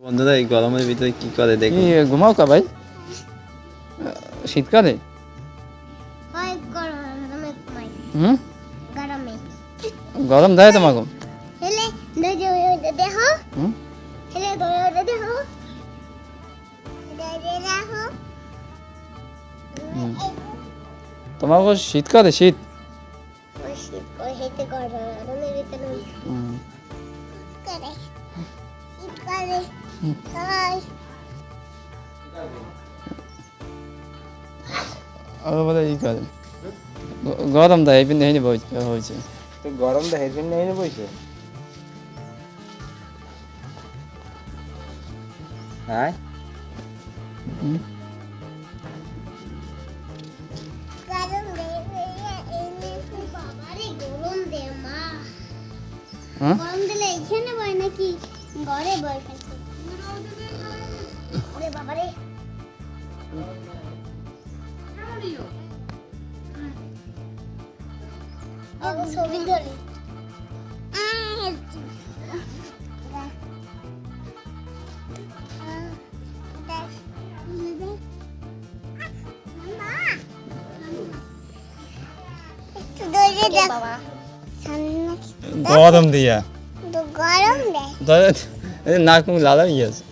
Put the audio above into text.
বন্ধুরা এই গরমের ভিতরে কি করে দেখুন। ঘুমাও কা ভাই শীতকালে? হয় গরমে ঘুমাই। হুম গরমে গরম দেয় তোমাকে? হেলে দই দেখো। হুম হেলে দই দেখো। দই দেখো। তোমাকে শীতকালে শীত? ওই শীত করে হেঁটে গরমের ভিতরে হুম করে শীত করে হয়। আর বলে ই করে গরম দেয় এই পিনে হয়েছে। তো গরমটা হেডফোন নিয়ে বইছে। হ্যাঁ গরম দেবে এনে বাবারে গরম দে মা। হ্যাঁ গরম দিলে এখানে বয় নাকি ঘরে বয় খাইছে? ওরে বাবারে আগো ছবি ধরি। গরম দিয়া গরম দেয় নাক মুখ লালা গিয়েছে।